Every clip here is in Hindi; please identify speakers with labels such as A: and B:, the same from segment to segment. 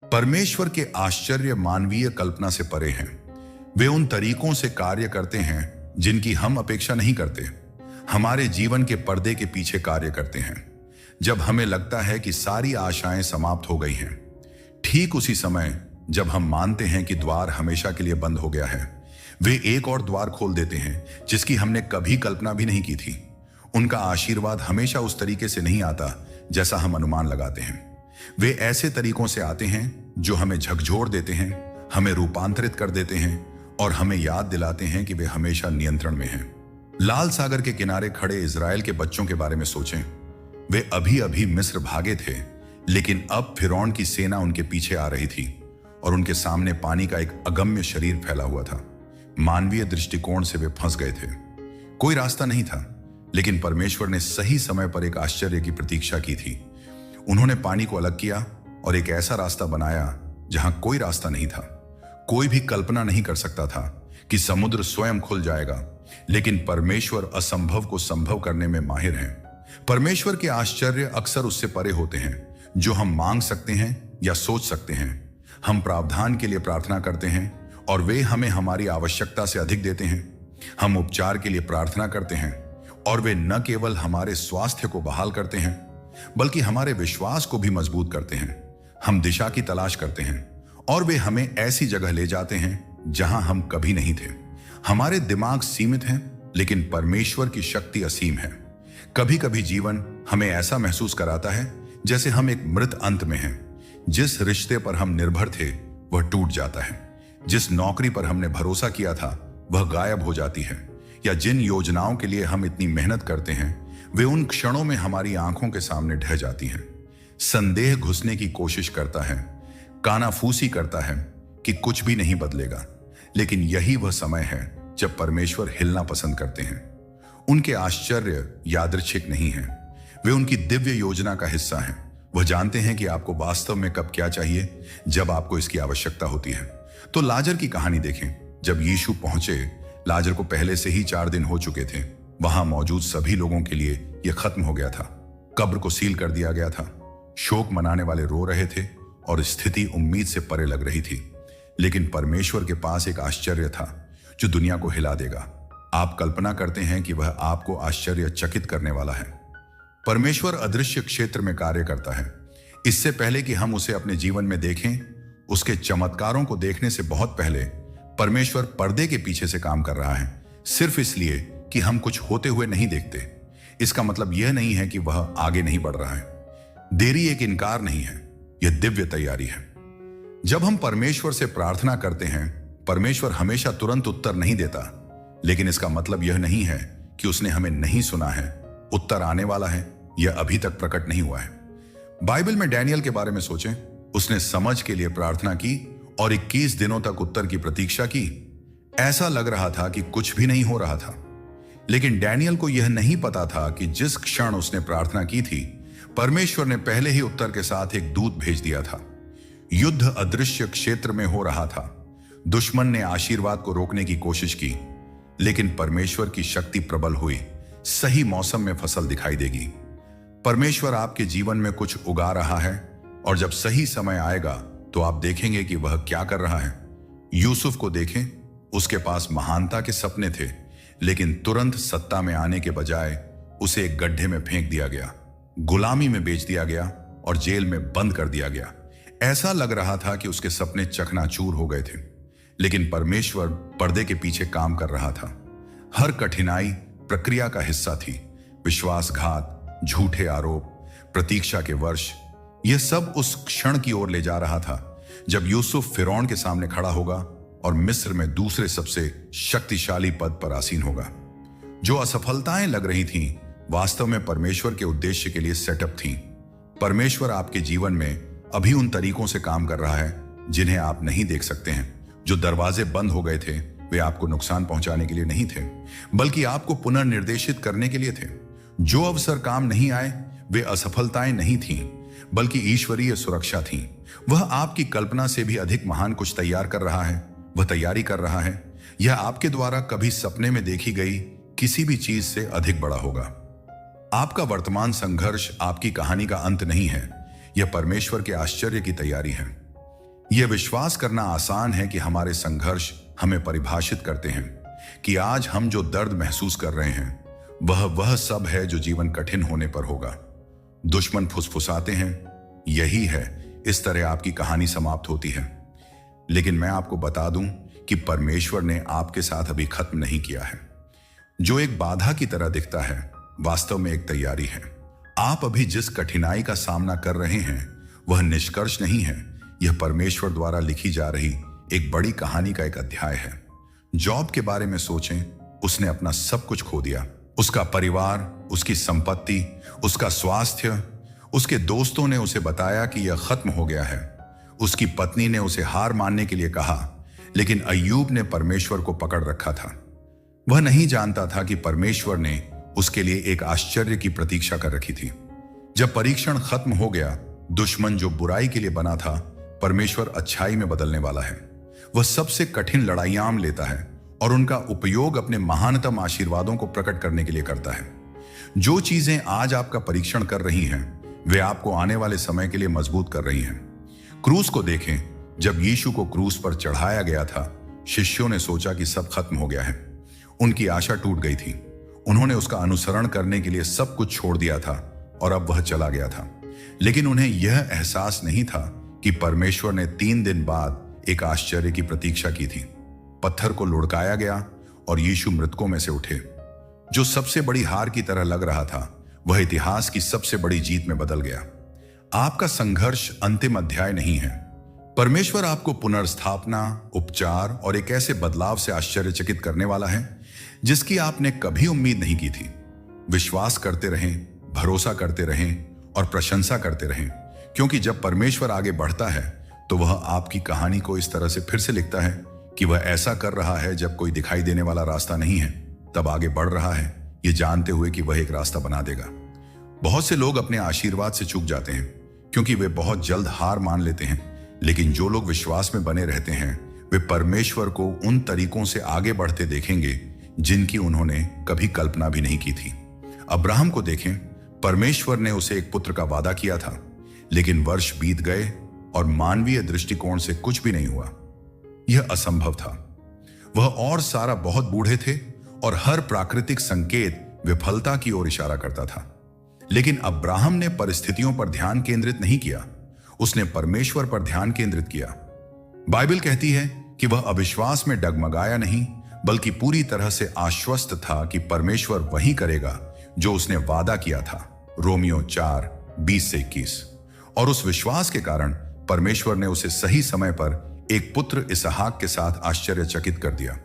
A: परमेश्वर के आश्चर्य मानवीय कल्पना से परे हैं। वे उन तरीकों से कार्य करते हैं जिनकी हम अपेक्षा नहीं करते। हमारे जीवन के पर्दे के पीछे कार्य करते हैं। जब हमें लगता है कि सारी आशाएं समाप्त हो गई हैं, ठीक उसी समय जब हम मानते हैं कि द्वार हमेशा के लिए बंद हो गया है, वे एक और द्वार खोल देते हैं जिसकी हमने कभी कल्पना भी नहीं की थी। उनका आशीर्वाद हमेशा उस तरीके से नहीं आता जैसा हम अनुमान लगाते हैं। वे ऐसे तरीकों से आते हैं जो हमें झकझोर देते हैं, हमें रूपांतरित कर देते हैं और हमें याद दिलाते हैं कि वे हमेशा नियंत्रण में हैं। लाल सागर के किनारे खड़े इजराइल के बच्चों के बारे में सोचें। वे अभी अभी मिस्र भागे थे, लेकिन अब फिरौन की सेना उनके पीछे आ रही थी और उनके सामने पानी का एक अगम्य शरीर फैला हुआ था। मानवीय दृष्टिकोण से वे फंस गए थे। कोई रास्ता नहीं था, लेकिन परमेश्वर ने सही समय पर एक आश्चर्य की प्रतीक्षा की थी। उन्होंने पानी को अलग किया और एक ऐसा रास्ता बनाया जहां कोई रास्ता नहीं था। कोई भी कल्पना नहीं कर सकता था कि समुद्र स्वयं खुल जाएगा, लेकिन परमेश्वर असंभव को संभव करने में माहिर हैं। परमेश्वर के आश्चर्य अक्सर उससे परे होते हैं जो हम मांग सकते हैं या सोच सकते हैं। हम प्रावधान के लिए प्रार्थना करते हैं और वे हमें हमारी आवश्यकता से अधिक देते हैं। हम उपचार के लिए प्रार्थना करते हैं और वे न केवल हमारे स्वास्थ्य को बहाल करते हैं, बल्कि हमारे विश्वास को भी मजबूत करते हैं। हम दिशा की तलाश करते हैं और वे हमें ऐसी जगह ले जाते हैं जहां हम कभी नहीं थे। हमारे दिमाग सीमित हैं, लेकिन परमेश्वर की शक्ति असीम है। कभी कभी जीवन हमें ऐसा महसूस कराता है जैसे हम एक मृत अंत में हैं। जिस रिश्ते पर हम निर्भर थे वह टूट जाता है, जिस नौकरी पर हमने भरोसा किया था वह गायब हो जाती है, या जिन योजनाओं के लिए हम इतनी मेहनत करते हैं वे उन क्षणों में हमारी आंखों के सामने ढह जाती हैं। संदेह घुसने की कोशिश करता है, कानाफूसी करता है कि कुछ भी नहीं बदलेगा, लेकिन यही वह समय है जब परमेश्वर हिलना पसंद करते हैं। उनके आश्चर्य यादृच्छिक नहीं हैं, वे उनकी दिव्य योजना का हिस्सा हैं। वह जानते हैं कि आपको वास्तव में कब क्या चाहिए, जब आपको इसकी आवश्यकता होती है। तो लाजर की कहानी देखें। जब यीशु पहुंचे, लाजर को पहले से ही 4 दिन हो चुके थे। वहां मौजूद सभी लोगों के लिए यह खत्म हो गया था। कब्र को सील कर दिया गया था। शोक मनाने वाले रो रहे थे और स्थिति उम्मीद से परे लग रही थी। लेकिन परमेश्वर के पास एक आश्चर्य था जो दुनिया को हिला देगा। आप कल्पना करते हैं कि वह आपको आश्चर्यचकित करने वाला है। परमेश्वर अदृश्य क्षेत्र में कार्य करता है। इससे पहले कि हम उसे अपने जीवन में देखें, उसके चमत्कारों को देखने से बहुत पहले परमेश्वर पर्दे के पीछे से काम कर रहा है, सिर्फ इसलिए कि हम कुछ होते हुए नहीं देखते। इसका मतलब यह नहीं है कि वह आगे नहीं बढ़ रहा है। देरी एक इनकार नहीं है, यह दिव्य तैयारी है। जब हम परमेश्वर से प्रार्थना करते हैं, परमेश्वर हमेशा तुरंत उत्तर नहीं देता, लेकिन इसका मतलब यह नहीं है कि उसने हमें नहीं सुना है। उत्तर आने वाला है, यह अभी तक प्रकट नहीं हुआ है। बाइबल में डैनियल के बारे में सोचें। उसने समझ के लिए प्रार्थना की और 21 दिनों तक उत्तर की प्रतीक्षा की। ऐसा लग रहा था कि कुछ भी नहीं हो रहा था, लेकिन डैनियल को यह नहीं पता था कि जिस क्षण उसने प्रार्थना की थी, परमेश्वर ने पहले ही उत्तर के साथ एक दूत भेज दिया था। युद्ध अदृश्य क्षेत्र में हो रहा था। दुश्मन ने आशीर्वाद को रोकने की कोशिश की, लेकिन परमेश्वर की शक्ति प्रबल हुई। सही मौसम में फसल दिखाई देगी। परमेश्वर आपके जीवन में कुछ उगा रहा है, और जब सही समय आएगा तो आप देखेंगे कि वह क्या कर रहा है। यूसुफ को देखें। उसके पास महानता के सपने थे, लेकिन तुरंत सत्ता में आने के बजाय उसे एक गड्ढे में फेंक दिया गया, गुलामी में बेच दिया गया और जेल में बंद कर दिया गया। ऐसा लग रहा था कि उसके सपने चकनाचूर हो गए थे, लेकिन परमेश्वर पर्दे के पीछे काम कर रहा था। हर कठिनाई प्रक्रिया का हिस्सा थी। विश्वासघात, झूठे आरोप, प्रतीक्षा के वर्ष, यह सब उस क्षण की ओर ले जा रहा था जब यूसुफ फिरौन के सामने खड़ा होगा और मिस्र में दूसरे सबसे शक्तिशाली पद पर आसीन होगा। जो असफलताएं लग रही थीं, वास्तव में परमेश्वर के उद्देश्य के लिए सेटअप थीं। परमेश्वर आपके जीवन में अभी उन तरीकों से काम कर रहा है जिन्हें आप नहीं देख सकते हैं। जो दरवाजे बंद हो गए थे, वे आपको नुकसान पहुंचाने के लिए नहीं थे, बल्कि आपको पुनर्निर्देशित करने के लिए थे। जो अवसर काम नहीं आए, वे असफलताएं नहीं थीं, बल्कि ईश्वरीय सुरक्षा थी। वह आपकी कल्पना से भी अधिक महान कुछ तैयार कर रहा है। वह तैयारी कर रहा है। यह आपके द्वारा कभी सपने में देखी गई किसी भी चीज से अधिक बड़ा होगा। आपका वर्तमान संघर्ष आपकी कहानी का अंत नहीं है, यह परमेश्वर के आश्चर्य की तैयारी है। यह विश्वास करना आसान है कि हमारे संघर्ष हमें परिभाषित करते हैं कि आज हम जो दर्द महसूस कर रहे हैं वह सब है जो जीवन कठिन होने पर होगा। दुश्मन फुसफुसाते हैं, यही है, इस तरह आपकी कहानी समाप्त होती है। लेकिन मैं आपको बता दूं कि परमेश्वर ने आपके साथ अभी खत्म नहीं किया है। जो एक बाधा की तरह दिखता है वास्तव में एक तैयारी है। आप अभी जिस कठिनाई का सामना कर रहे हैं वह निष्कर्ष नहीं है, यह परमेश्वर द्वारा लिखी जा रही एक बड़ी कहानी का एक अध्याय है। जॉब के बारे में सोचें, उसने अपना सब कुछ खो दिया, उसका परिवार, उसकी संपत्ति, उसका स्वास्थ्य। उसके दोस्तों ने उसे बताया कि यह खत्म हो गया है। उसकी पत्नी ने उसे हार मानने के लिए कहा, लेकिन अय्यूब ने परमेश्वर को पकड़ रखा था। वह नहीं जानता था कि परमेश्वर ने उसके लिए एक आश्चर्य की प्रतीक्षा कर रखी थी। जब परीक्षण खत्म हो गया, दुश्मन जो बुराई के लिए बना था, परमेश्वर अच्छाई में बदलने वाला है। वह सबसे कठिन लड़ाइयां लेता है और उनका उपयोग अपने महानतम आशीर्वादों को प्रकट करने के लिए करता है। जो चीजें आज आपका परीक्षण कर रही हैं, वे आपको आने वाले समय के लिए मजबूत कर रही हैं। क्रूस को देखें, जब यीशु को क्रूस पर चढ़ाया गया था, शिष्यों ने सोचा कि सब खत्म हो गया है। उनकी आशा टूट गई थी। उन्होंने उसका अनुसरण करने के लिए सब कुछ छोड़ दिया था और अब वह चला गया था। लेकिन उन्हें यह एहसास नहीं था कि परमेश्वर ने 3 दिन बाद एक आश्चर्य की प्रतीक्षा की थी। पत्थर को लुढ़काया गया और यीशु मृतकों में से उठे। जो सबसे बड़ी हार की तरह लग रहा था, वह इतिहास की सबसे बड़ी जीत में बदल गया। आपका संघर्ष अंतिम अध्याय नहीं है। परमेश्वर आपको पुनर्स्थापना, उपचार और एक ऐसे बदलाव से आश्चर्यचकित करने वाला है जिसकी आपने कभी उम्मीद नहीं की थी। विश्वास करते रहें, भरोसा करते रहें और प्रशंसा करते रहें, क्योंकि जब परमेश्वर आगे बढ़ता है तो वह आपकी कहानी को इस तरह से फिर से लिखता है कि वह ऐसा कर रहा है जब कोई दिखाई देने वाला रास्ता नहीं है, तब आगे बढ़ रहा है, ये जानते हुए कि वह एक रास्ता बना देगा। बहुत से लोग अपने आशीर्वाद से चूक जाते हैं क्योंकि वे बहुत जल्द हार मान लेते हैं, लेकिन जो लोग विश्वास में बने रहते हैं वे परमेश्वर को उन तरीकों से आगे बढ़ते देखेंगे जिनकी उन्होंने कभी कल्पना भी नहीं की थी। अब्राहम को देखें, परमेश्वर ने उसे एक पुत्र का वादा किया था, लेकिन वर्ष बीत गए और मानवीय दृष्टिकोण से कुछ भी नहीं हुआ। यह असंभव था। वह और सारा बहुत बूढ़े थे और हर प्राकृतिक संकेत विफलता की ओर इशारा करता था। लेकिन अब्राहम ने परिस्थितियों पर ध्यान केंद्रित नहीं किया, उसने परमेश्वर पर ध्यान केंद्रित किया। बाइबल कहती है कि वह अविश्वास में डगमगाया नहीं, बल्कि पूरी तरह से आश्वस्त था कि परमेश्वर वही करेगा जो उसने वादा किया था। रोमियो 4:20-21। और उस विश्वास के कारण परमेश्वर ने उसे सही समय पर एक पुत्र इसहाक के साथ आश्चर्यचकित कर दिया।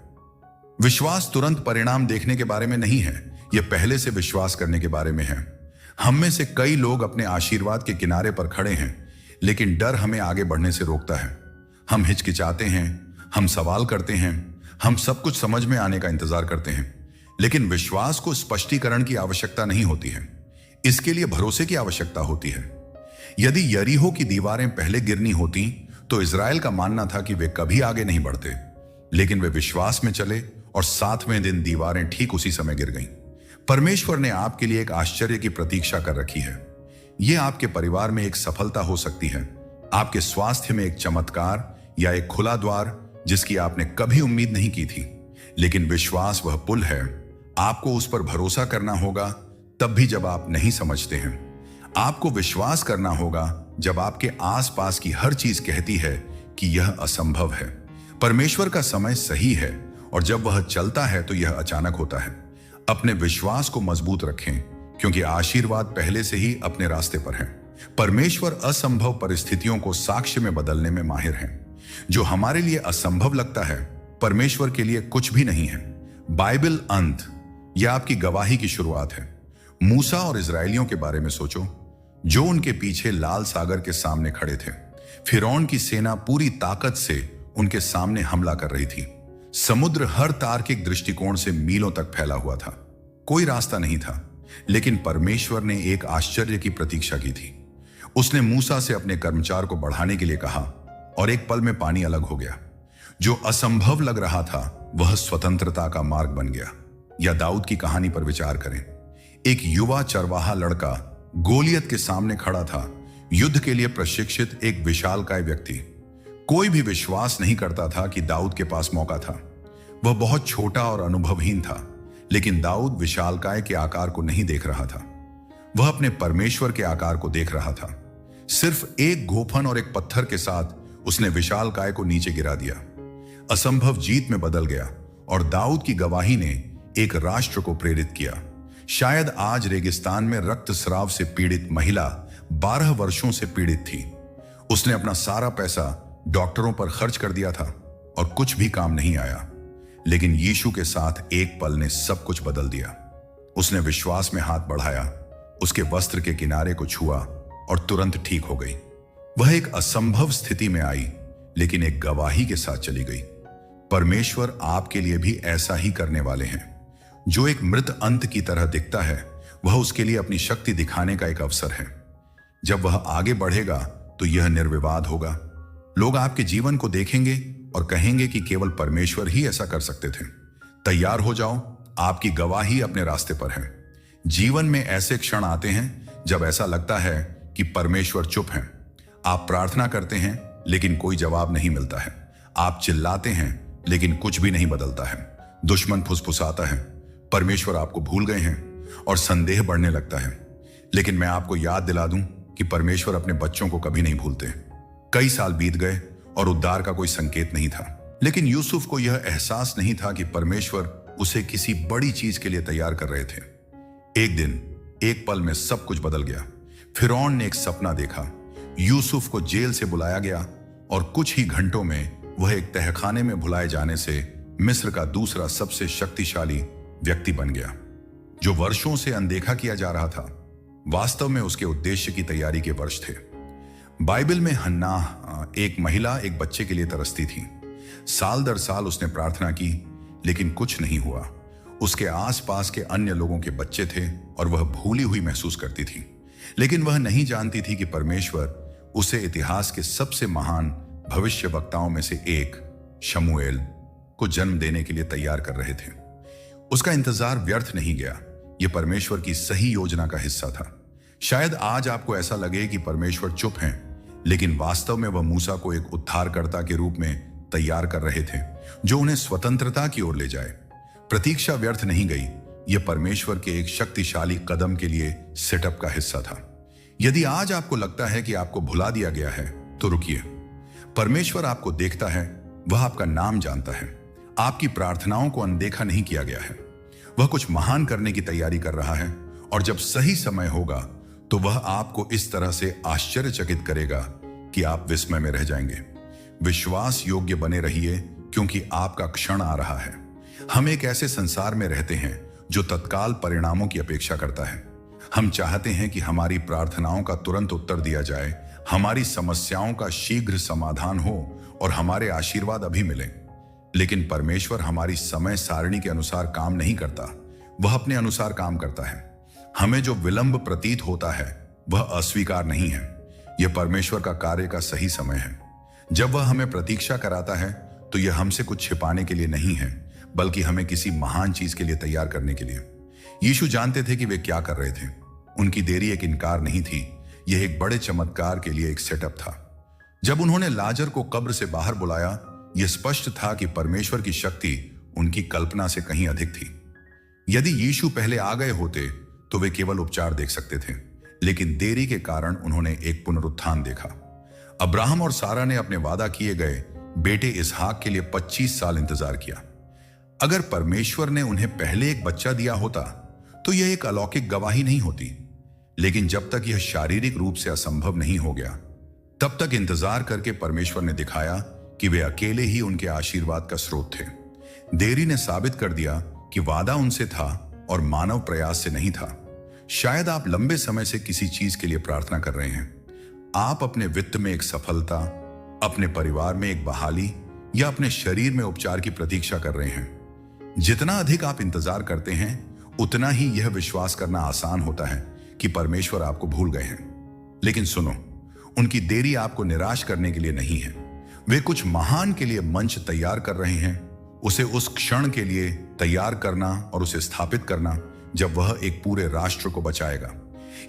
A: विश्वास तुरंत परिणाम देखने के बारे में नहीं है, यह पहले से विश्वास करने के बारे में है। हम में से कई लोग अपने आशीर्वाद के किनारे पर खड़े हैं, लेकिन डर हमें आगे बढ़ने से रोकता है। हम हिचकिचाते हैं, हम सवाल करते हैं, हम सब कुछ समझ में आने का इंतजार करते हैं। लेकिन विश्वास को स्पष्टीकरण की आवश्यकता नहीं होती है, इसके लिए भरोसे की आवश्यकता होती है। यदि यरीहो की दीवारें पहले गिरनी होती तो इजराइल का मानना था कि वे कभी आगे नहीं बढ़ते, लेकिन वे विश्वास में चले और 7वें दिन दीवारें ठीक उसी समय गिर गईं। परमेश्वर ने आपके लिए एक आश्चर्य की प्रतीक्षा कर रखी है। यह आपके परिवार में एक सफलता हो सकती है, आपके स्वास्थ्य में एक चमत्कार या एक खुला द्वार जिसकी आपने कभी उम्मीद नहीं की थी। लेकिन विश्वास वह पुल है, आपको उस पर भरोसा करना होगा तब भी जब आप नहीं समझते हैं। आपको विश्वास करना होगा जब आपके आसपास की हर चीज कहती है कि यह असंभव है। परमेश्वर का समय सही है और जब वह चलता है तो यह अचानक होता है। अपने विश्वास को मजबूत रखें, क्योंकि आशीर्वाद पहले से ही अपने रास्ते पर है। परमेश्वर असंभव परिस्थितियों को साक्ष्य में बदलने में माहिर है। जो हमारे लिए असंभव लगता है, परमेश्वर के लिए कुछ भी नहीं है। बाइबल अंत यह आपकी गवाही की शुरुआत है। मूसा और इजरायलियों के बारे में सोचो, जो उनके पीछे लाल सागर के सामने खड़े थे। फिरौन की सेना पूरी ताकत से उनके सामने हमला कर रही थी। समुद्र हर तार्किक दृष्टिकोण से मीलों तक फैला हुआ था, कोई रास्ता नहीं था। लेकिन परमेश्वर ने एक आश्चर्य की प्रतीक्षा की थी। उसने मूसा से अपने कर्मचार को बढ़ाने के लिए कहा और एक पल में पानी अलग हो गया। जो असंभव लग रहा था वह स्वतंत्रता का मार्ग बन गया। या दाऊद की कहानी पर विचार करें। एक युवा चरवाहा लड़का गोलियत के सामने खड़ा था, युद्ध के लिए प्रशिक्षित एक विशालकाय व्यक्ति। कोई भी विश्वास नहीं करता था कि दाऊद के पास मौका था। वह बहुत छोटा और अनुभवहीन था, लेकिन दाऊद विशालकाय के आकार को नहीं देख रहा था। वह अपने परमेश्वर के आकार को देख रहा था। सिर्फ एक गोफन और एक पत्थर के साथ उसने विशालकाय को नीचे गिरा दिया। असंभव जीत में बदल गया और दाऊद की गवाही ने एक राष्ट्र को प्रेरित किया। शायद आज रेगिस्तान में रक्तस्राव से पीड़ित महिला 12 वर्षों से पीड़ित थी। उसने अपना सारा पैसा डॉक्टरों पर खर्च कर दिया था और कुछ भी काम नहीं आया, लेकिन यीशु के साथ एक पल ने सब कुछ बदल दिया। उसने विश्वास में हाथ बढ़ाया, उसके वस्त्र के किनारे को छुआ और तुरंत ठीक हो गई। वह एक असंभव स्थिति में आई, लेकिन एक गवाही के साथ चली गई। परमेश्वर आपके लिए भी ऐसा ही करने वाले हैं। जो एक मृत अंत की तरह दिखता है, वह उसके लिए अपनी शक्ति दिखाने का एक अवसर है। जब वह आगे बढ़ेगा तो यह निर्विवाद होगा। लोग आपके जीवन को देखेंगे और कहेंगे कि केवल परमेश्वर ही ऐसा कर सकते थे। तैयार हो जाओ, आपकी गवाही अपने रास्ते पर है। जीवन में ऐसे क्षण आते हैं जब ऐसा लगता है कि परमेश्वर चुप हैं। आप प्रार्थना करते हैं लेकिन कोई जवाब नहीं मिलता है। आप चिल्लाते हैं लेकिन कुछ भी नहीं बदलता है। दुश्मन फुसफुसाता है, परमेश्वर आपको भूल गए हैं, और संदेह बढ़ने लगता है। लेकिन मैं आपको याद दिला दूं कि परमेश्वर अपने बच्चों को कभी नहीं भूलते। कई साल बीत गए और उद्धार का कोई संकेत नहीं था, लेकिन यूसुफ को यह एहसास नहीं था कि परमेश्वर उसे किसी बड़ी चीज के लिए तैयार कर रहे थे। एक दिन, एक पल में सब कुछ बदल गया। फिरौन ने एक सपना देखा। यूसुफ को जेल से बुलाया गया और कुछ ही घंटों में वह एक तहखाने में भुलाए जाने से मिस्र का दूसरा सबसे शक्तिशाली व्यक्ति बन गया। जो वर्षों से अनदेखा किया जा रहा था, वास्तव में उसके उद्देश्य की तैयारी के वर्ष थे। बाइबल में हन्ना एक महिला एक बच्चे के लिए तरसती थी। साल दर साल उसने प्रार्थना की, लेकिन कुछ नहीं हुआ। उसके आसपास के अन्य लोगों के बच्चे थे और वह भूली हुई महसूस करती थी, लेकिन वह नहीं जानती थी कि परमेश्वर उसे इतिहास के सबसे महान भविष्यवक्ताओं में से एक शमूएल को जन्म देने के लिए तैयार कर रहे थे। उसका इंतजार व्यर्थ नहीं गया। यह परमेश्वर की सही योजना का हिस्सा था। शायद आज आपको ऐसा लगे कि परमेश्वर चुप हैं, लेकिन वास्तव में वह मूसा को एक उद्धारकर्ता के रूप में तैयार कर रहे थे, जो उन्हें स्वतंत्रता की ओर ले जाए। प्रतीक्षा व्यर्थ नहीं गई। यह परमेश्वर के एक शक्तिशाली कदम के लिए सेटअप का हिस्सा था। यदि आज आपको लगता है कि आपको भुला दिया गया है, तो रुकिए। परमेश्वर आपको देखता है, वह आपका नाम जानता है। आपकी प्रार्थनाओं को अनदेखा नहीं किया गया है। वह कुछ महान करने की तैयारी कर रहा है, और जब सही समय होगा तो वह आपको इस तरह से आश्चर्यचकित करेगा कि आप विस्मय में रह जाएंगे। विश्वास योग्य बने रहिए, क्योंकि आपका क्षण आ रहा है। हम एक ऐसे संसार में रहते हैं जो तत्काल परिणामों की अपेक्षा करता है। हम चाहते हैं कि हमारी प्रार्थनाओं का तुरंत उत्तर दिया जाए, हमारी समस्याओं का शीघ्र समाधान हो और हमारे आशीर्वाद अभी मिले। लेकिन परमेश्वर हमारी समय सारणी के अनुसार काम नहीं करता, वह अपने अनुसार काम करता है। हमें जो विलंब प्रतीत होता है वह अस्वीकार नहीं है, यह परमेश्वर का कार्य का सही समय है। जब वह हमें प्रतीक्षा कराता है तो यह हमसे कुछ छिपाने के लिए नहीं है, बल्कि हमें किसी महान चीज के लिए तैयार करने के लिए। यीशु जानते थे कि वे क्या कर रहे थे। उनकी देरी एक इनकार नहीं थी, यह एक बड़े चमत्कार के लिए एक सेटअप था। जब उन्होंने लाजर को कब्र से बाहर बुलाया, यह स्पष्ट था कि परमेश्वर की शक्ति उनकी कल्पना से कहीं अधिक थी। यदि यीशु पहले आ गए होते तो वे केवल उपचार देख सकते थे, लेकिन देरी के कारण उन्होंने एक पुनरुत्थान देखा। अब्राहम और सारा ने अपने वादा किए गए बेटे इसहाक के लिए 25 साल इंतजार किया। अगर परमेश्वर ने उन्हें पहले एक बच्चा दिया होता तो यह एक अलौकिक गवाही नहीं होती, लेकिन जब तक यह शारीरिक रूप से असंभव नहीं हो गया, तब तक इंतजार करके परमेश्वर ने दिखाया कि वे अकेले ही उनके आशीर्वाद का स्रोत थे। देरी ने साबित कर दिया कि वादा उनसे था और मानव प्रयास से नहीं था। शायद आप लंबे समय से किसी चीज के लिए प्रार्थना कर रहे हैं। आप अपने वित्त में एक सफलता, अपने परिवार में एक बहाली, या अपने शरीर में उपचार की प्रतीक्षा कर रहे हैं। जितना अधिक आप इंतजार करते हैं, उतना ही यह विश्वास करना आसान होता है कि परमेश्वर आपको भूल गए हैं। लेकिन सुनो, उनकी देरी आपको निराश करने के लिए नहीं है। वे कुछ महान के लिए मंच तैयार कर रहे हैं, उसे उस क्षण के लिए तैयार करना और उसे स्थापित करना जब वह एक पूरे राष्ट्र को बचाएगा।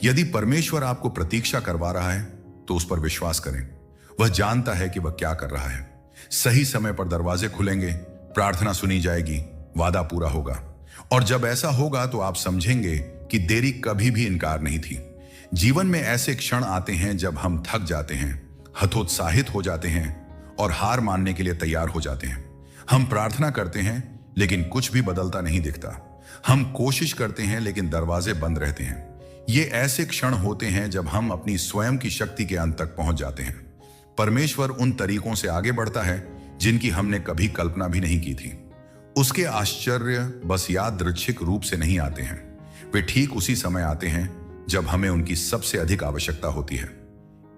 A: यदि परमेश्वर आपको प्रतीक्षा करवा रहा है तो उस पर विश्वास करें। वह जानता है कि वह क्या कर रहा है। सही समय पर दरवाजे खुलेंगे, प्रार्थना सुनी जाएगी, वादा पूरा होगा। और जब ऐसा होगा तो आप समझेंगे कि देरी कभी भी इनकार नहीं थी। जीवन में ऐसे क्षण आते हैं जब हम थक जाते हैं, हतोत्साहित हो जाते हैं और हार मानने के लिए तैयार हो जाते हैं। हम प्रार्थना करते हैं लेकिन कुछ भी बदलता नहीं दिखता। हम कोशिश करते हैं लेकिन दरवाजे बंद रहते हैं। ये ऐसे क्षण होते हैं जब हम अपनी स्वयं की शक्ति के अंत तक पहुंच जाते हैं। परमेश्वर उन तरीकों से आगे बढ़ता है जिनकी हमने कभी कल्पना भी नहीं की थी। उसके आश्चर्य बस यादृच्छिक रूप से नहीं आते हैं, वे ठीक उसी समय आते हैं जब हमें उनकी सबसे अधिक आवश्यकता होती है।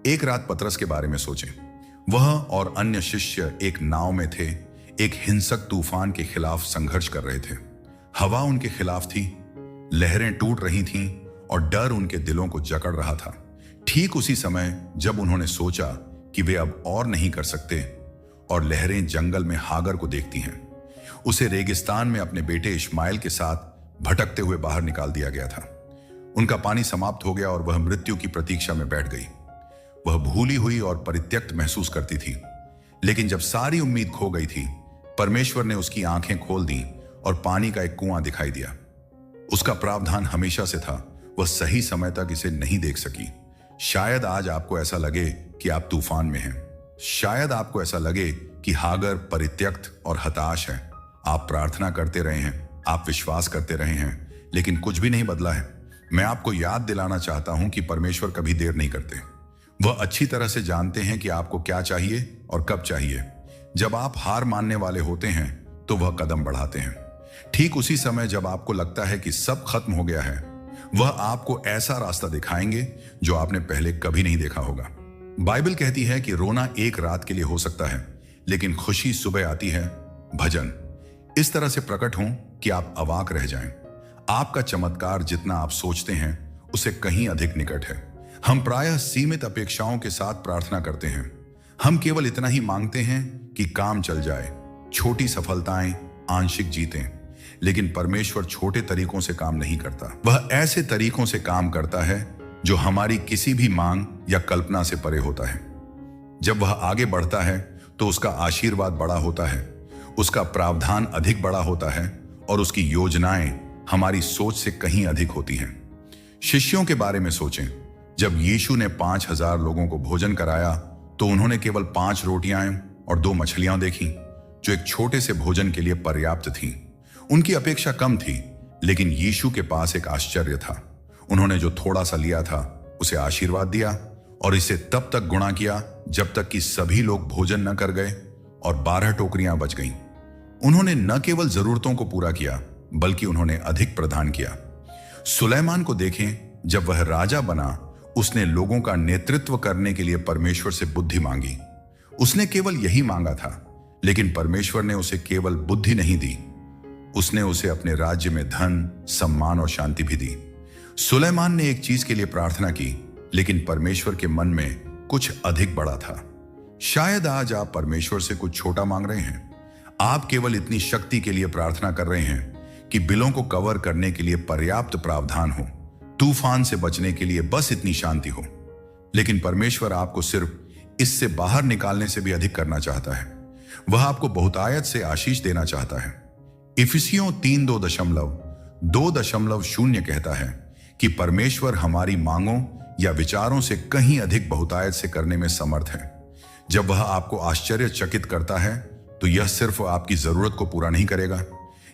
A: एक रात पतरस के बारे में सोचें। वह और अन्य शिष्य एक नाव में थे, एक हिंसक तूफान के खिलाफ संघर्ष कर रहे थे। हवा उनके खिलाफ थी, लहरें टूट रही थीं और डर उनके दिलों को जकड़ रहा था। ठीक उसी समय जब उन्होंने सोचा कि वे अब और नहीं कर सकते और लहरें जंगल में हागर को देखती हैं। उसे रेगिस्तान में अपने बेटे इश्माइल के साथ भटकते हुए बाहर निकाल दिया गया था। उनका पानी समाप्त हो गया और वह मृत्यु की प्रतीक्षा में बैठ गई। वह भूली हुई और परित्यक्त महसूस करती थी। लेकिन जब सारी उम्मीद खो गई थी, परमेश्वर ने उसकी आंखें खोल दी और पानी का एक कुआं दिखाई दिया। उसका प्रावधान हमेशा से था, वह सही समय तक इसे नहीं देख सकी। शायद आज आपको ऐसा लगे कि आप तूफान में हैं। शायद आपको ऐसा लगे कि हागर परित्यक्त और हताश है। आप प्रार्थना करते रहे हैं, आप विश्वास करते रहे हैं, लेकिन कुछ भी नहीं बदला है। मैं आपको याद दिलाना चाहता हूं कि परमेश्वर कभी देर नहीं करते। वह अच्छी तरह से जानते हैं कि आपको क्या चाहिए और कब चाहिए। जब आप हार मानने वाले होते हैं तो वह कदम बढ़ाते हैं। ठीक उसी समय जब आपको लगता है कि सब खत्म हो गया है, वह आपको ऐसा रास्ता दिखाएंगे जो आपने पहले कभी नहीं देखा होगा। बाइबल कहती है कि रोना एक रात के लिए हो सकता है, लेकिन खुशी सुबह आती है। भजन इस तरह से प्रकट हों कि आप अवाक रह जाएं। आपका चमत्कार जितना आप सोचते हैं उसे कहीं अधिक निकट है। हम प्रायः सीमित अपेक्षाओं के साथ प्रार्थना करते हैं। हम केवल इतना ही मांगते हैं कि काम चल जाए, छोटी सफलताएं, आंशिक जीतें। लेकिन परमेश्वर छोटे तरीकों से काम नहीं करता। वह ऐसे तरीकों से काम करता है जो हमारी किसी भी मांग या कल्पना से परे होता है। जब वह आगे बढ़ता है तो उसका आशीर्वाद बड़ा होता है, उसका प्रावधान अधिक बड़ा होता है और उसकी योजनाएं हमारी सोच से कहीं अधिक होती हैं। शिष्यों के बारे में सोचें। जब यीशु ने 5000 लोगों को भोजन कराया तो उन्होंने केवल 5 रोटियां और 2 मछलियां देखी, जो एक छोटे से भोजन के लिए पर्याप्त थीं। उनकी अपेक्षा कम थी, लेकिन यीशु के पास एक आश्चर्य था। उन्होंने जो थोड़ा सा लिया था उसे आशीर्वाद दिया और इसे तब तक गुणा किया जब तक कि सभी लोग भोजन न कर गए और 12 टोकरियां बच गईं। उन्होंने न केवल जरूरतों को पूरा किया बल्कि उन्होंने अधिक प्रदान किया। सुलेमान को देखें, जब वह राजा बना उसने लोगों का नेतृत्व करने के लिए परमेश्वर से बुद्धि मांगी। उसने केवल यही मांगा था, लेकिन परमेश्वर ने उसे केवल बुद्धि नहीं दी, उसने उसे अपने राज्य में धन, सम्मान और शांति भी दी। सुलेमान ने एक चीज के लिए प्रार्थना की, लेकिन परमेश्वर के मन में कुछ अधिक बड़ा था। शायद आज आप परमेश्वर से कुछ छोटा मांग रहे हैं। आप केवल इतनी शक्ति के लिए प्रार्थना कर रहे हैं कि बिलों को कवर करने के लिए पर्याप्त प्रावधान हो, तूफान से बचने के लिए बस इतनी शांति हो। लेकिन परमेश्वर आपको सिर्फ इससे बाहर निकालने से भी अधिक करना चाहता है। वह आपको बहुतायत से आशीष देना चाहता है। इफिसियों 3:2.0 कहता है कि परमेश्वर हमारी मांगों या विचारों से कहीं अधिक बहुतायत से करने में समर्थ है। जब वह आपको आश्चर्यचकित करता है तो यह सिर्फ आपकी जरूरत को पूरा नहीं करेगा,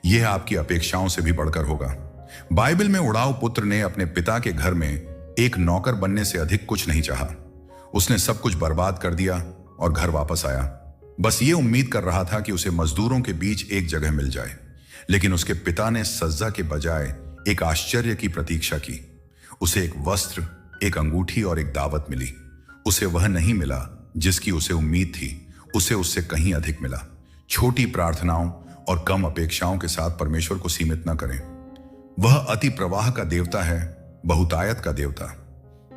A: यह आपकी अपेक्षाओं से भी बढ़कर होगा। बाइबल में उड़ाऊ पुत्र ने अपने पिता के घर में एक नौकर बनने से अधिक कुछ नहीं चाहा। उसने सब कुछ बर्बाद कर दिया और घर वापस आया, बस ये उम्मीद कर रहा था कि उसे मजदूरों के बीच एक जगह मिल जाए। लेकिन उसके पिता ने सज्जा के बजाय एक आश्चर्य की प्रतीक्षा की। उसे एक वस्त्र, एक अंगूठी और एक दावत मिली। उसे वह नहीं मिला जिसकी उसे उम्मीद थी, उसे उससे कहीं अधिक मिला। छोटी प्रार्थनाओं और कम अपेक्षाओं के साथ परमेश्वर को सीमित न करें। वह अति प्रवाह का देवता है, बहुतायत का देवता।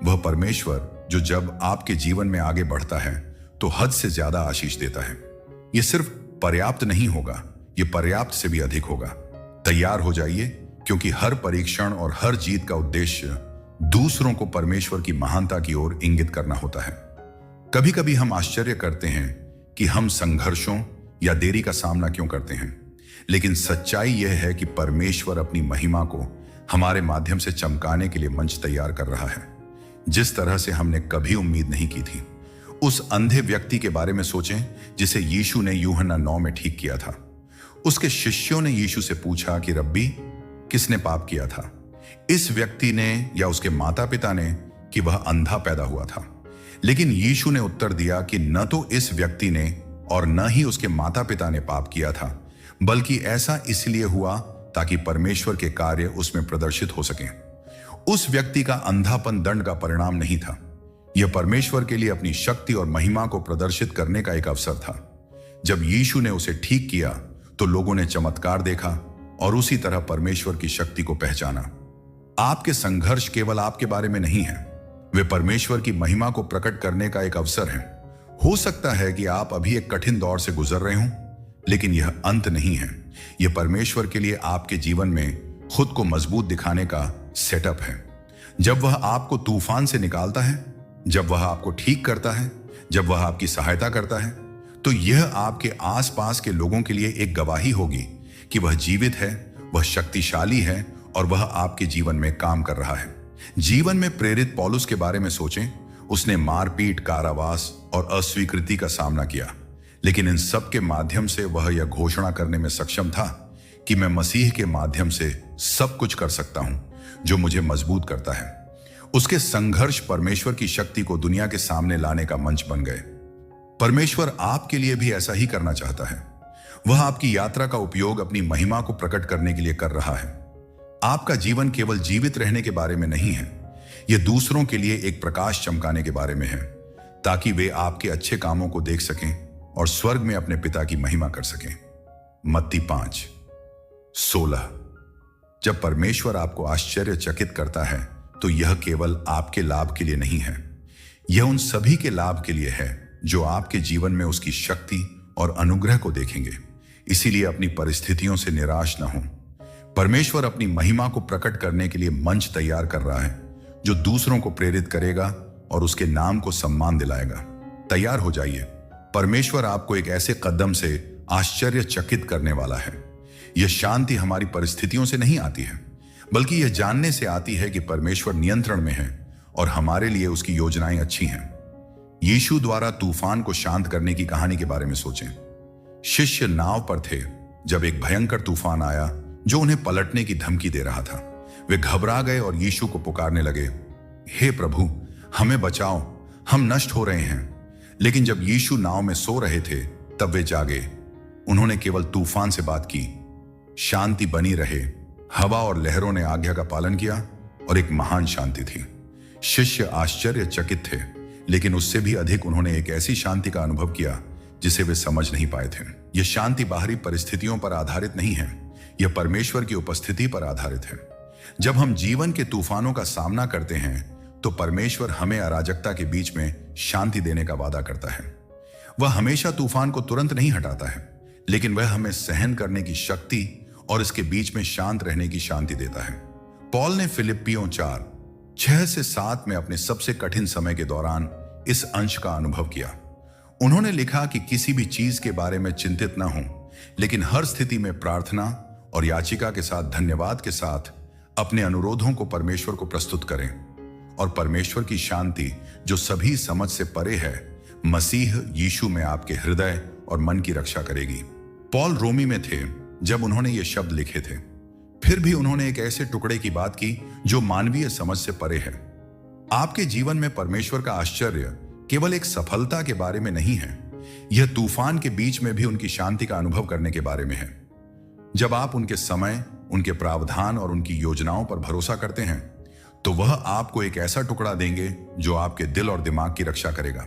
A: वह परमेश्वर जो जब आपके जीवन में आगे बढ़ता है तो हद से ज्यादा आशीष देता है। यह सिर्फ पर्याप्त नहीं होगा, यह पर्याप्त से भी अधिक होगा। तैयार हो जाइए, क्योंकि हर परीक्षण और हर जीत का उद्देश्य दूसरों को परमेश्वर की महानता की ओर इंगित करना होता है। कभी कभी हम आश्चर्य करते हैं कि हम संघर्षों या देरी का सामना क्यों करते हैं, लेकिन सच्चाई यह है कि परमेश्वर अपनी महिमा को हमारे माध्यम से चमकाने के लिए मंच तैयार कर रहा है, जिस तरह से हमने कभी उम्मीद नहीं की थी। उस अंधे व्यक्ति के बारे में सोचें जिसे यीशु ने यूहन्ना 9 में ठीक किया था। उसके शिष्यों ने यीशु से पूछा कि रब्बी, किसने पाप किया था, इस व्यक्ति ने या उसके माता पिता ने, कि वह अंधा पैदा हुआ था? लेकिन यीशु ने उत्तर दिया कि न तो इस व्यक्ति ने और न ही उसके माता पिता ने पाप किया था, बल्कि ऐसा इसलिए हुआ ताकि परमेश्वर के कार्य उसमें प्रदर्शित हो सकें। उस व्यक्ति का अंधापन दंड का परिणाम नहीं था, यह परमेश्वर के लिए अपनी शक्ति और महिमा को प्रदर्शित करने का एक अवसर था। जब यीशु ने उसे ठीक किया तो लोगों ने चमत्कार देखा और उसी तरह परमेश्वर की शक्ति को पहचाना। आपके संघर्ष केवल आपके बारे में नहीं है, वे परमेश्वर की महिमा को प्रकट करने का एक अवसर है। हो सकता है कि आप अभी एक कठिन दौर से गुजर रहे हों, लेकिन यह अंत नहीं है। यह परमेश्वर के लिए आपके जीवन में खुद को मजबूत दिखाने का सेटअप है। जब वह आपको तूफान से निकालता है, जब वह आपको ठीक करता है, जब वह आपकी सहायता करता है, तो यह आपके आसपास के लोगों के लिए एक गवाही होगी कि वह जीवित है, वह शक्तिशाली है और वह आपके जीवन में काम कर रहा है। जीवन में प्रेरित पौलुस के बारे में सोचें। उसने मारपीट, कारावास और अस्वीकृति का सामना किया, लेकिन इन सब के माध्यम से वह यह घोषणा करने में सक्षम था कि मैं मसीह के माध्यम से सब कुछ कर सकता हूं, जो मुझे मजबूत करता है। उसके संघर्ष परमेश्वर की शक्ति को दुनिया के सामने लाने का मंच बन गए। परमेश्वर आपके लिए भी ऐसा ही करना चाहता है। वह आपकी यात्रा का उपयोग अपनी महिमा को प्रकट करने के लिए कर रहा है। आपका जीवन केवल जीवित रहने के बारे में नहीं है, यह दूसरों के लिए एक प्रकाश चमकाने के बारे में है, ताकि वे आपके अच्छे कामों को देख सकें और स्वर्ग में अपने पिता की महिमा कर सकें। मत्ती 5:16। जब परमेश्वर आपको आश्चर्यचकित करता है तो यह केवल आपके लाभ के लिए नहीं है, यह उन सभी के लाभ के लिए है जो आपके जीवन में उसकी शक्ति और अनुग्रह को देखेंगे। इसीलिए अपनी परिस्थितियों से निराश न हो। परमेश्वर अपनी महिमा को प्रकट करने के लिए मंच तैयार कर रहा है, जो दूसरों को प्रेरित करेगा और उसके नाम को सम्मान दिलाएगा। तैयार हो जाइए, परमेश्वर आपको एक ऐसे कदम से आश्चर्यचकित करने वाला है। यह शांति हमारी परिस्थितियों से नहीं आती है, बल्कि यह जानने से आती है कि परमेश्वर नियंत्रण में है और हमारे लिए उसकी योजनाएं अच्छी हैं। यीशु द्वारा तूफान को शांत करने की कहानी के बारे में सोचें। शिष्य नाव पर थे जब एक भयंकर तूफान आया जो उन्हें पलटने की धमकी दे रहा था। वे घबरा गए और यीशु को पुकारने लगे, हे प्रभु, हमें बचाओ, हम नष्ट हो रहे हैं। लेकिन जब यीशु नाव में सो रहे थे तब वे जागे। उन्होंने केवल तूफान से बात की, शांति बनी रहे। हवा और लहरों ने आज्ञा का पालन किया और एक महान शांति थी। शिष्य आश्चर्यचकित थे, लेकिन उससे भी अधिक उन्होंने एक ऐसी शांति का अनुभव किया जिसे वे समझ नहीं पाए थे। यह शांति बाहरी परिस्थितियों पर आधारित नहीं है, यह परमेश्वर की उपस्थिति पर आधारित है। जब हम जीवन के तूफानों का सामना करते हैं तो परमेश्वर हमें अराजकता के बीच में शांति देने का वादा करता है। वह हमेशा तूफान को तुरंत नहीं हटाता है, लेकिन वह हमें सहन करने की शक्ति और इसके बीच में शांत रहने की शांति देता है। पौल ने फिलिप्पियों 4:6-7 में अपने सबसे कठिन समय के दौरान इस अंश का अनुभव किया। उन्होंने लिखा कि किसी भी चीज के बारे में चिंतित न हो, लेकिन हर स्थिति में प्रार्थना और याचिका के साथ धन्यवाद के साथ अपने अनुरोधों को परमेश्वर को प्रस्तुत करें, और परमेश्वर की शांति जो सभी समझ से परे है, मसीह यीशु में आपके हृदय और मन की रक्षा करेगी। पौल रोमी में थे जब उन्होंने ये शब्द लिखे थे। फिर भी उन्होंने एक ऐसे टुकड़े की बात की जो मानवीय समझ से परे है। आपके जीवन में परमेश्वर का आश्चर्य केवल एक सफलता के बारे में नहीं है, यह तूफान के बीच में भी उनकी शांति का अनुभव करने के बारे में है। जब आप उनके समय, उनके प्रावधान और उनकी योजनाओं पर भरोसा करते हैं तो वह आपको एक ऐसा टुकड़ा देंगे जो आपके दिल और दिमाग की रक्षा करेगा।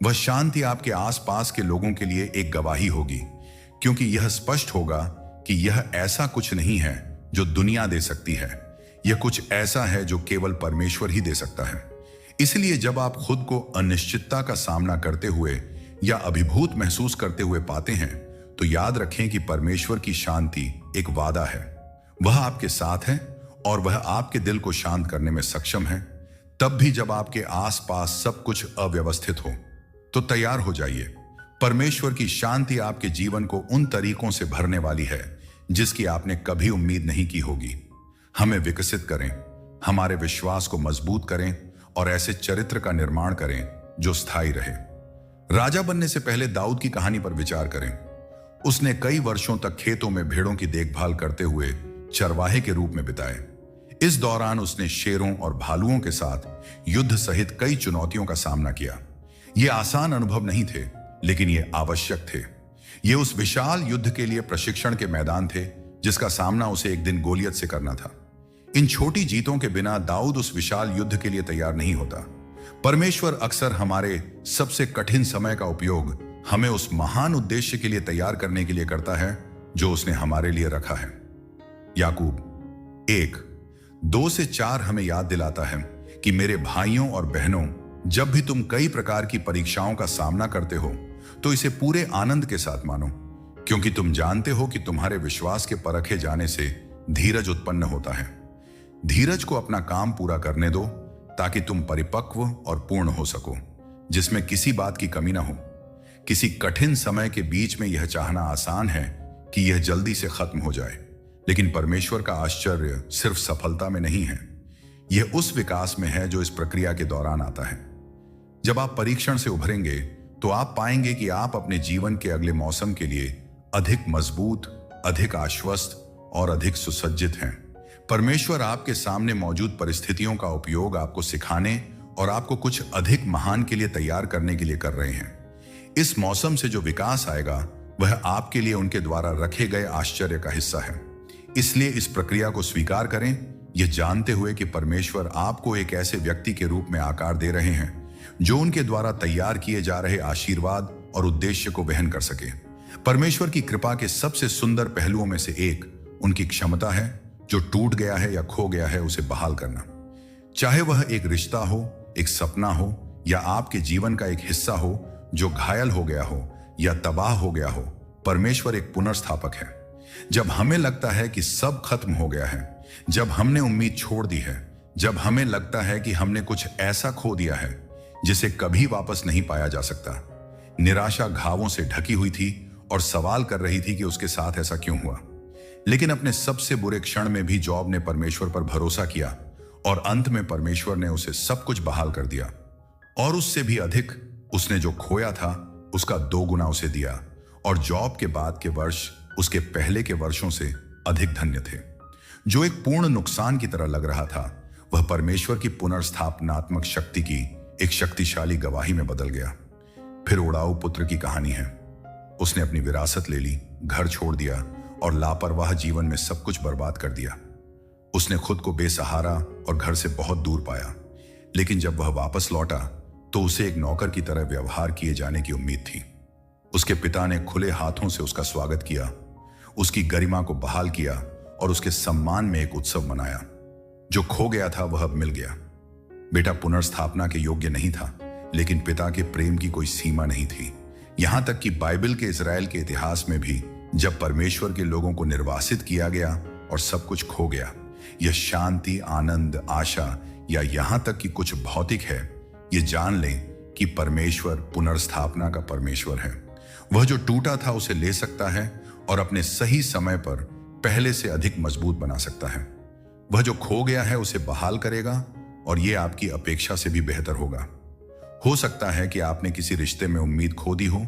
A: वह शांति आपके आसपास के लोगों के लिए एक गवाही होगी, क्योंकि यह स्पष्ट होगा कि यह ऐसा कुछ नहीं है जो दुनिया दे सकती है, यह कुछ ऐसा है जो केवल परमेश्वर ही दे सकता है। इसलिए जब आप खुद को अनिश्चितता का सामना करते हुए या अभिभूत महसूस करते हुए पाते हैं तो याद रखें कि परमेश्वर की शांति एक वादा है। वह आपके साथ है और वह आपके दिल को शांत करने में सक्षम है, तब भी जब आपके आसपास सब कुछ अव्यवस्थित हो। परमेश्वर आपके साथ है और वह आपके दिल को शांत करने में सक्षम है, तब भी जब आपके आसपास सब कुछ अव्यवस्थित हो। तब भी जब आपके आसपास सब कुछ तो तैयार हो जाइए। परमेश्वर की शांति आपके जीवन को उन तरीकों से भरने वाली है जिसकी आपने कभी उम्मीद नहीं की होगी। हमें विकसित करें, हमारे विश्वास को मजबूत करें और ऐसे चरित्र का निर्माण करें जो स्थायी रहे। राजा बनने से पहले दाऊद की कहानी पर विचार करें। उसने कई वर्षों तक खेतों में भेड़ों की देखभाल करते हुए चरवाहे के रूप में बिताए। इस दौरान उसने शेरों और भालुओं के साथ युद्ध सहित कई चुनौतियों का सामना किया। ये आसान अनुभव नहीं थे, लेकिन ये आवश्यक थे। ये उस विशाल युद्ध के लिए प्रशिक्षण के मैदान थे जिसका सामना उसे एक दिन गोलियत से करना था। इन छोटी जीतों के बिना दाऊद उस विशाल युद्ध के लिए तैयार नहीं होता। परमेश्वर अक्सर हमारे सबसे कठिन समय का उपयोग हमें उस महान उद्देश्य के लिए तैयार करने के लिए करता है जो उसने हमारे लिए रखा है। याकूब 1:2-4 हमें याद दिलाता है कि मेरे भाइयों और बहनों, जब भी तुम कई प्रकार की परीक्षाओं का सामना करते हो तो इसे पूरे आनंद के साथ मानो, क्योंकि तुम जानते हो कि तुम्हारे विश्वास के परखे जाने से धीरज उत्पन्न होता है। धीरज को अपना काम पूरा करने दो ताकि तुम परिपक्व और पूर्ण हो सको, जिसमें किसी बात की कमी ना हो। किसी कठिन समय के बीच में यह चाहना आसान है कि यह जल्दी से खत्म हो जाए, लेकिन परमेश्वर का आश्चर्य सिर्फ सफलता में नहीं है, यह उस विकास में है जो इस प्रक्रिया के दौरान आता है। जब आप परीक्षण से उभरेंगे तो आप पाएंगे कि आप अपने जीवन के अगले मौसम के लिए अधिक मजबूत, अधिक आश्वस्त और अधिक सुसज्जित हैं। परमेश्वर आपके सामने मौजूद परिस्थितियों का उपयोग आपको सिखाने और आपको कुछ अधिक महान के लिए तैयार करने के लिए कर रहे हैं। इस मौसम से जो विकास आएगा वह आपके लिए उनके द्वारा रखे गए आश्चर्य का हिस्सा है। इसलिए इस प्रक्रिया को स्वीकार करें, यह जानते हुए कि परमेश्वर आपको एक ऐसे व्यक्ति के रूप में आकार दे रहे हैं जो उनके द्वारा तैयार किए जा रहे आशीर्वाद और उद्देश्य को वहन कर सके। परमेश्वर की कृपा के सबसे सुंदर पहलुओं में से एक उनकी क्षमता है जो टूट गया है या खो गया है उसे बहाल करना। चाहे वह एक रिश्ता हो, एक सपना हो या आपके जीवन का एक हिस्सा हो जो घायल हो गया हो या तबाह हो गया हो, परमेश्वर एक पुनर्स्थापक है। जब हमें लगता है कि सब खत्म हो गया है, जब हमने उम्मीद छोड़ दी है, जब हमें लगता है कि हमने कुछ ऐसा खो दिया है जिसे कभी वापस नहीं पाया जा सकता, निराशा घावों से ढकी हुई थी और सवाल कर रही थी कि उसके साथ ऐसा क्यों हुआ। लेकिन अपने सबसे बुरे क्षण में भी जॉब ने परमेश्वर पर भरोसा किया और अंत में परमेश्वर ने उसे सब कुछ बहाल कर दिया, और उससे भी अधिक, उसने जो खोया था उसका 2 गुना उसे दिया, और जॉब के बाद के वर्ष उसके पहले के वर्षों से अधिक धन्य थे। जो एक पूर्ण नुकसान की तरह लग रहा था वह परमेश्वर की पुनर्स्थापनात्मक शक्ति की एक शक्तिशाली गवाही में बदल गया। फिर उड़ाऊ पुत्र की कहानी है। उसने अपनी विरासत ले ली, घर छोड़ दिया और लापरवाह जीवन में सब कुछ बर्बाद कर दिया। उसने खुद को बेसहारा और घर से बहुत दूर पाया, लेकिन जब वह वापस लौटा तो उसे एक नौकर की तरह व्यवहार किए जाने की उम्मीद थी। उसके पिता ने खुले हाथों से उसका स्वागत किया, उसकी गरिमा को बहाल किया और उसके सम्मान में एक उत्सव मनाया। जो खो गया था वह अब मिल गया। बेटा पुनर्स्थापना के योग्य नहीं था, लेकिन पिता के प्रेम की कोई सीमा नहीं थी। यहां तक कि बाइबल के इजराइल के इतिहास में भी जब परमेश्वर के लोगों को निर्वासित किया गया और सब कुछ खो गया, यह शांति, आनंद, आशा या यहां तक कि कुछ भौतिक है, ये जान लें कि परमेश्वर पुनर्स्थापना का परमेश्वर है। वह जो टूटा था उसे ले सकता है और अपने सही समय पर पहले से अधिक मजबूत बना सकता है। वह जो खो गया है उसे बहाल करेगा और यह आपकी अपेक्षा से भी बेहतर होगा। हो सकता है कि आपने किसी रिश्ते में उम्मीद खो दी हो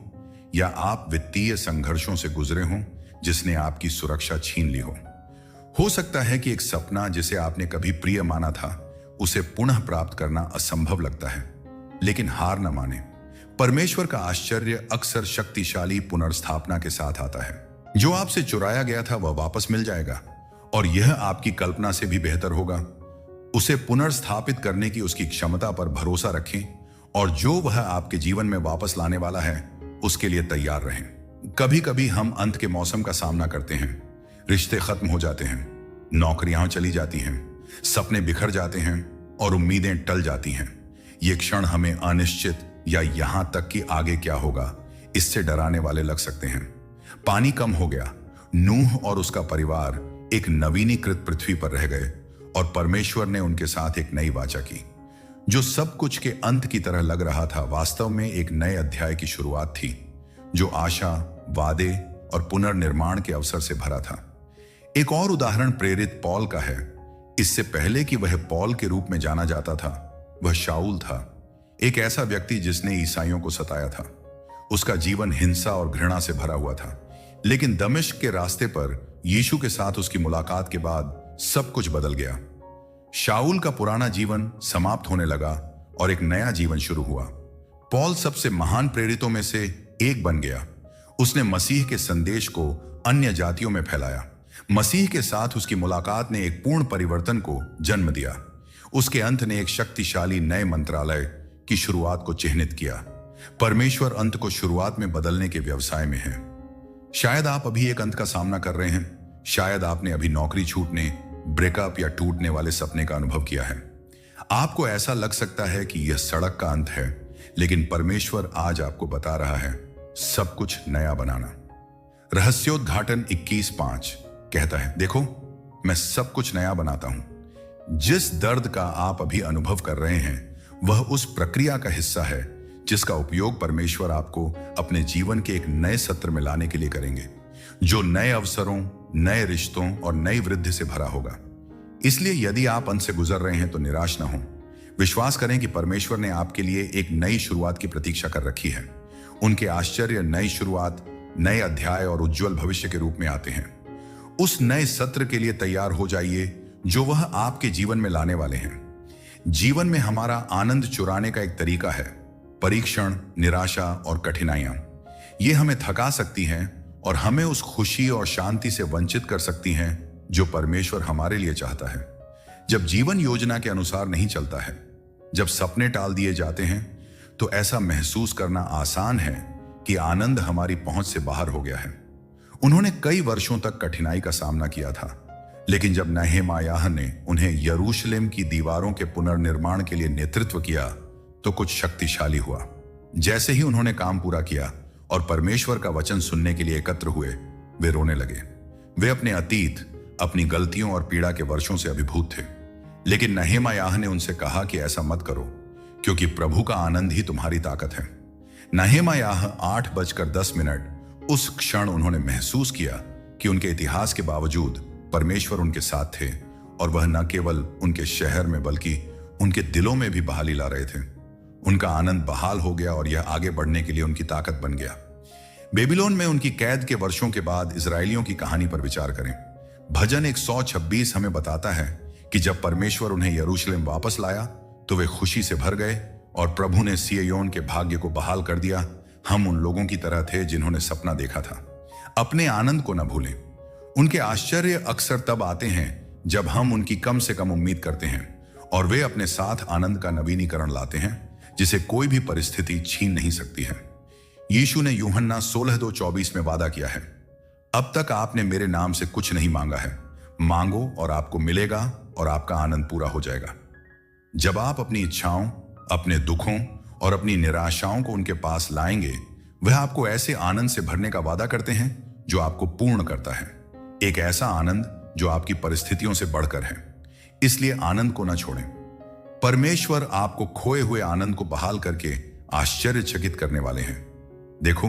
A: या आप वित्तीय संघर्षों से गुजरे हों जिसने आपकी सुरक्षा छीन ली हो सकता है कि एक सपना जिसे आपने कभी प्रिय माना था उसे पुनः प्राप्त करना असंभव लगता है, लेकिन हार न माने। परमेश्वर का आश्चर्य अक्सर शक्तिशाली पुनर्स्थापना के साथ आता है। जो आपसे चुराया गया था वह वापस मिल जाएगा और यह आपकी कल्पना से भी बेहतर होगा। उसे पुनर्स्थापित करने की उसकी क्षमता पर भरोसा रखें और जो वह आपके जीवन में वापस लाने वाला है उसके लिए तैयार रहें। कभी कभी हम अंत के मौसम का सामना करते हैं। रिश्ते खत्म हो जाते हैं, नौकरियां चली जाती हैं, सपने बिखर जाते हैं और उम्मीदें टल जाती हैं। ये क्षण हमें अनिश्चित या यहां तक कि आगे क्या होगा इससे डराने वाले लग सकते हैं। पानी कम हो गया, नूह और उसका परिवार एक नवीनीकृत पृथ्वी पर रह गए और परमेश्वर ने उनके साथ एक नई वाचा की। जो सब कुछ के अंत की तरह लग रहा था, वास्तव में एक नए अध्याय की शुरुआत थी, जो आशा, वादे और पुनर्निर्माण के अवसर से भरा था। एक और उदाहरण प्रेरित पौल का है। इससे पहले कि वह पौल के रूप में जाना जाता था, वह शाऊल था, एक ऐसा व्यक्ति जिसने ईसाइयों को सताया था। उसका जीवन हिंसा और घृणा से भरा हुआ था, लेकिन दमिश्क के रास्ते पर यीशु के साथ उसकी मुलाकात के बाद सब कुछ बदल गया। शाऊल का पुराना जीवन समाप्त होने लगा और एक नया जीवन शुरू हुआ। पौल सबसे महान प्रेरितों में से एक बन गया। उसने मसीह के संदेश को अन्य जातियों में फैलाया। मसीह के साथ उसकी मुलाकात ने एक पूर्ण परिवर्तन को जन्म दिया। उसके अंत ने एक शक्तिशाली नए मंत्रालय की शुरुआत को चिह्नित किया। परमेश्वर अंत को शुरुआत में बदलने के व्यवसाय में है। शायद आप अभी एक अंत का सामना कर रहे हैं। शायद आपने अभी नौकरी छूटने, ब्रेकअप या टूटने वाले सपने का अनुभव किया है। आपको ऐसा लग सकता है कि यह सड़क का अंत है, लेकिन परमेश्वर आज आपको बता रहा है सब कुछ नया बनाना। रहस्योद्घाटन 21:5 कहता है, देखो मैं सब कुछ नया बनाता हूं। जिस दर्द का आप अभी अनुभव कर रहे हैं, वह उस प्रक्रिया का हिस्सा है जिसका उपयोग परमेश्वर आपको अपने जीवन के एक नए सत्र में लाने के लिए करेंगे, जो नए अवसरों, नए रिश्तों और नई वृद्धि से भरा होगा। इसलिए यदि आप अंत से गुजर रहे हैं तो निराश न हो। विश्वास करें कि परमेश्वर ने आपके लिए एक नई शुरुआत की प्रतीक्षा कर रखी है। उनके आश्चर्य नई शुरुआत, नए अध्याय और उज्जवल भविष्य के रूप में आते हैं। उस नए सत्र के लिए तैयार हो जाइए जो वह आपके जीवन में लाने वाले हैं। जीवन में हमारा आनंद चुराने का एक तरीका है परीक्षण, निराशा और कठिनाइयां। ये हमें थका सकती हैं और हमें उस खुशी और शांति से वंचित कर सकती हैं जो परमेश्वर हमारे लिए चाहता है। जब जीवन योजना के अनुसार नहीं चलता है, जब सपने टाल दिए जाते हैं, तो ऐसा महसूस करना आसान है कि आनंद हमारी पहुंच से बाहर हो गया है। उन्होंने कई वर्षों तक कठिनाई का सामना किया था, लेकिन जब नहेमायाह ने उन्हें यरूशलेम की दीवारों के पुनर्निर्माण के लिए नेतृत्व किया तो कुछ शक्तिशाली हुआ। जैसे ही उन्होंने काम पूरा किया और परमेश्वर का वचन सुनने के लिए एकत्र हुए, वे रोने लगे। वे अपने अतीत, अपनी गलतियों और पीड़ा के वर्षों से अभिभूत थे। लेकिन नहेमायाह ने उनसे कहा कि ऐसा मत करो, क्योंकि प्रभु का आनंद ही तुम्हारी ताकत है। नहेमायाह 8:10 उस क्षण उन्होंने महसूस किया कि उनके इतिहास के बावजूद परमेश्वर उनके साथ थे और वह न केवल उनके शहर में बल्कि उनके दिलों में भी बहाली ला रहे थे। उनका आनंद बहाल हो गया और यह आगे बढ़ने के लिए उनकी ताकत बन गया। बेबीलोन में उनकी कैद के वर्षों के बाद इजरायलियों की कहानी पर विचार करें। भजन 126 हमें बताता है कि जब परमेश्वर उन्हें यरूशलेम वापस लाया तो वे खुशी से भर गए और प्रभु ने सिय्योन के भाग्य को बहाल कर दिया। हम उन लोगों की तरह थे जिन्होंने सपना देखा था। अपने आनंद को न भूलें। उनके आश्चर्य अक्सर तब आते हैं जब हम उनकी कम से कम उम्मीद करते हैं, और वे अपने साथ आनंद का नवीनीकरण लाते हैं जिसे कोई भी परिस्थिति छीन नहीं सकती है। यीशु ने यूहन्ना 16:24 में वादा किया है, अब तक आपने मेरे नाम से कुछ नहीं मांगा है, मांगो और आपको मिलेगा और आपका आनंद पूरा हो जाएगा। जब आप अपनी इच्छाओं, अपने दुखों और अपनी निराशाओं को उनके पास लाएंगे, वह आपको ऐसे आनंद से भरने का वादा करते हैं जो आपको पूर्ण करता है। एक ऐसा आनंद जो आपकी परिस्थितियों से बढ़कर है। इसलिए आनंद को न छोड़ें। परमेश्वर आपको खोए हुए आनंद को बहाल करके आश्चर्यचकित करने वाले हैं। देखो,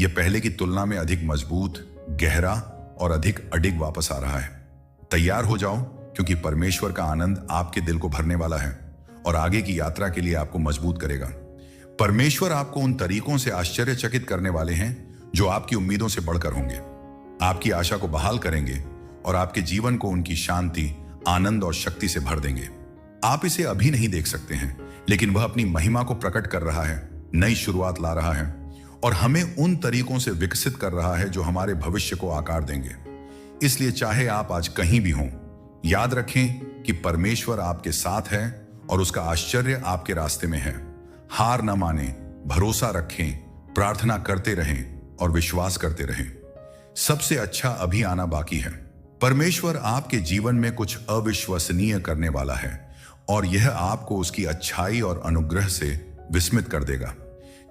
A: यह पहले की तुलना में अधिक मजबूत, गहरा और अधिक अडिग वापस आ रहा है। तैयार हो जाओ, क्योंकि परमेश्वर का आनंद आपके दिल को भरने वाला है और आगे की यात्रा के लिए आपको मजबूत करेगा। परमेश्वर आपको उन तरीकों से आश्चर्यचकित करने वाले हैं जो आपकी उम्मीदों से बढ़कर होंगे, आपकी आशा को बहाल करेंगे और आपके जीवन को उनकी शांति, आनंद और शक्ति से भर देंगे। आप इसे अभी नहीं देख सकते हैं, लेकिन वह अपनी महिमा को प्रकट कर रहा है, नई शुरुआत ला रहा है और हमें उन तरीकों से विकसित कर रहा है जो हमारे भविष्य को आकार देंगे। इसलिए चाहे आप आज कहीं भी हों, याद रखें कि परमेश्वर आपके साथ है और उसका आश्चर्य आपके रास्ते में है। हार न माने, भरोसा रखें, प्रार्थना करते रहें और विश्वास करते रहें। सबसे अच्छा अभी आना बाकी है। परमेश्वर आपके जीवन में कुछ अविश्वसनीय करने वाला है और यह आपको उसकी अच्छाई और अनुग्रह से विस्मित कर देगा।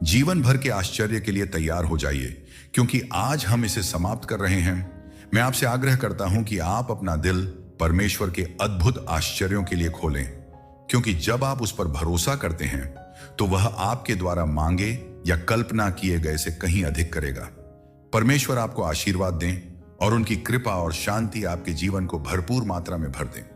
A: जीवन भर के आश्चर्य के लिए तैयार हो जाइए, क्योंकि आज हम इसे समाप्त कर रहे हैं। मैं आपसे आग्रह करता हूं कि आप अपना दिल परमेश्वर के अद्भुत आश्चर्यों के लिए खोलें। क्योंकि जब आप उस पर भरोसा करते हैं तो वह आपके द्वारा मांगे या कल्पना किए गए से कहीं अधिक करेगा। परमेश्वर आपको आशीर्वाद दें और उनकी कृपा और शांति आपके जीवन को भरपूर मात्रा में भर दें।